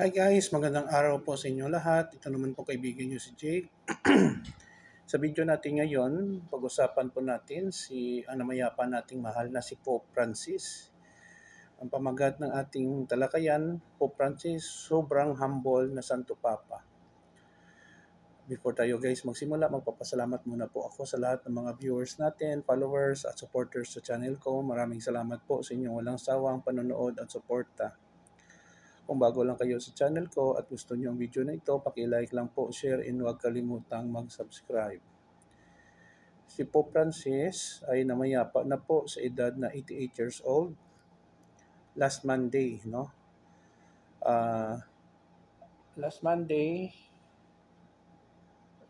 Hi guys, magandang araw po sa inyo lahat. Ito naman po kaibigan nyo si Jake. Sa video natin ngayon, pag-usapan po natin ang namayapa nating mahal na si Pope Francis. Ang pamagat ng ating talakayan, Pope Francis, sobrang humble na Santo Papa. Before tayo guys magsimula, magpapasalamat muna po ako sa lahat ng mga viewers natin, followers at supporters sa channel ko. Maraming salamat po sa inyong walang sawang panonood at suporta. Kung bago lang kayo sa channel ko at gusto niyo ang video na ito, paki-like lang po, share, and huwag kalimutang mag-subscribe. Si Pope Francis ay namayapa na po sa edad na 88 years old last Monday, no? Last Monday,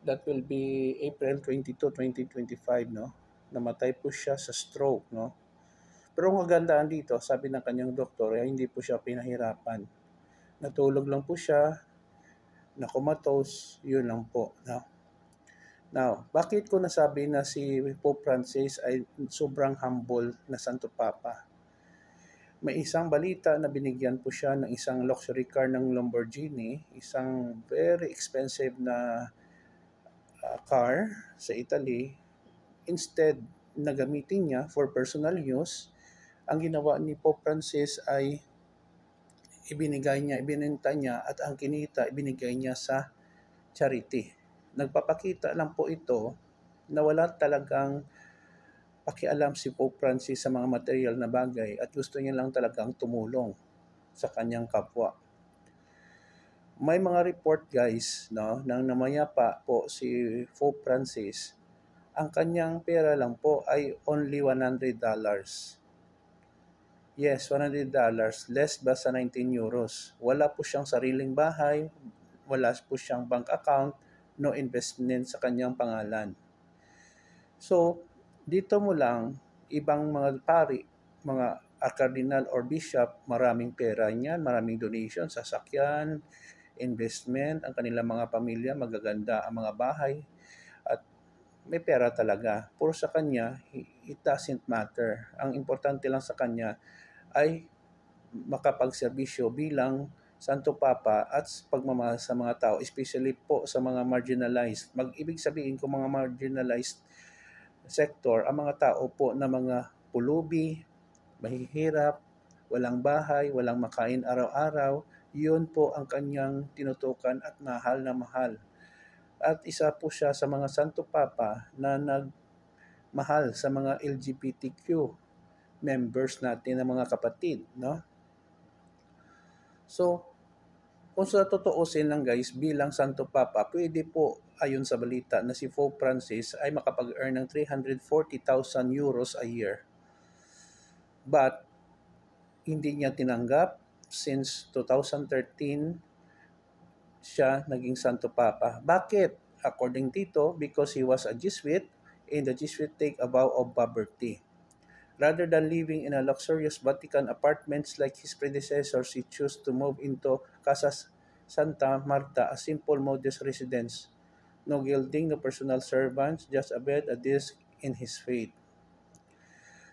that will be April 22, 2025, no? Namatay po siya sa stroke, no? Pero ang magandaan dito, sabi ng kanyang doktor, ay hindi po siya pinahirapan. Natulog lang po siya, na comatose, yun lang po. No? Now, bakit ko nasabi na si Pope Francis ay sobrang humble na Santo Papa? May isang balita na binigyan po siya ng isang luxury car ng Lamborghini, isang very expensive na car sa Italy. Instead na gamitin niya for personal use, ang ginawa ni Pope Francis ay ibinenta niya at ang kinita ibinigay niya sa charity. Nagpapakita lang po ito na wala talagang pakialam si Pope Francis sa mga material na bagay at gusto niya lang talagang tumulong sa kanyang kapwa. May mga report guys, no, nang namayapa po si Pope Francis, ang kanyang pera lang po ay only $100. Yes, $100, less ba sa 19 euros. Wala po siyang sariling bahay, wala po siyang bank account, no investment sa kanyang pangalan. So, dito mo lang, ibang mga pari, mga cardinal or bishop, maraming pera niyan, maraming donation, sasakyan, investment, ang kanilang mga pamilya, magaganda ang mga bahay, at may pera talaga. Puro sa kanya, it doesn't matter. Ang importante lang sa kanya ay makapagserbisyo bilang Santo Papa at pagmamahal sa mga tao, especially po sa mga marginalized. Ibig sabihin kung mga marginalized sector, ang mga tao po na mga pulubi, mahihirap, walang bahay, walang makain araw-araw, yun po ang kanyang tinutukan at mahal na mahal. At isa po siya sa mga Santo Papa na nagmahal sa mga LGBTQ members natin, ng mga kapatid, no? So, kung sa totoosin lang guys, bilang Santo Papa, pwede po ayon sa balita na si Pope Francis ay makapag-earn ng 340,000 euros a year. But, hindi niya tinanggap since 2013 siya naging Santo Papa. Bakit? According dito, because he was a Jesuit and the Jesuit take a vow of poverty. Rather than living in a luxurious Vatican apartments like his predecessors, he chose to move into Casa Santa Marta, a simple, modest residence. No gilding, no personal servants, just a bed, a desk, in his faith.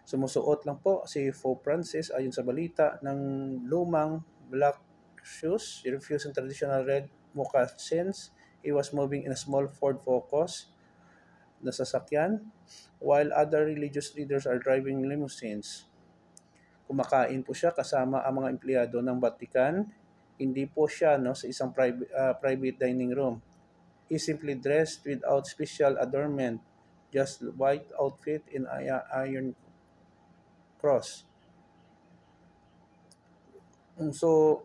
Sumusuot lang po si Pope Francis ayon sa balita ng lumang black shoes. He refused ang traditional red moccasins. He was moving in a small Ford Focus na sasakyan, while other religious leaders are driving limousines. Kumakain po siya kasama ang mga empleyado ng Vatican. Hindi po siya sa isang private dining room. He simply dressed without special adornment, just white outfit in iron cross. So,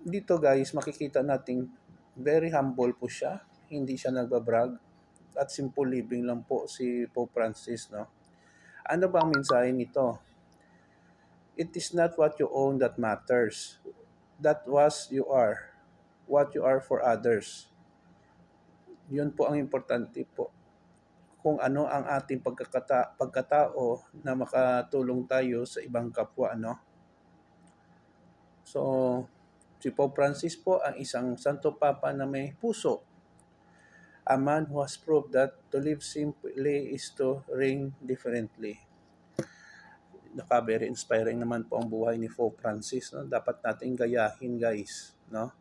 dito guys, makikita natin very humble po siya. Hindi siya nagbabrag at simple living lang po si Pope Francis, no? Ano ba ang mensahe nito? It is not what you own that matters. That was you are. What you are for others. Yun po ang importante po. Kung ano ang ating pagkatao na makatulong tayo sa ibang kapwa, no? So, si Pope Francis po ang isang Santo Papa na may puso. A man who has proved that to live simply is to reign differently. Very inspiring naman po ang buhay ni Pope Francis, no? Dapat nating gayahin guys, no?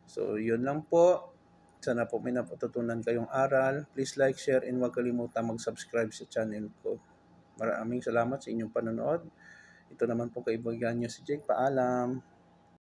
So, yun lang po. Sana po may natutunan kayong aral. Please like, share, and huwag kalimutan mag-subscribe sa channel ko. Maraming salamat sa inyong panonood. Ito naman po kaibigan niyo si Jake. Paalam.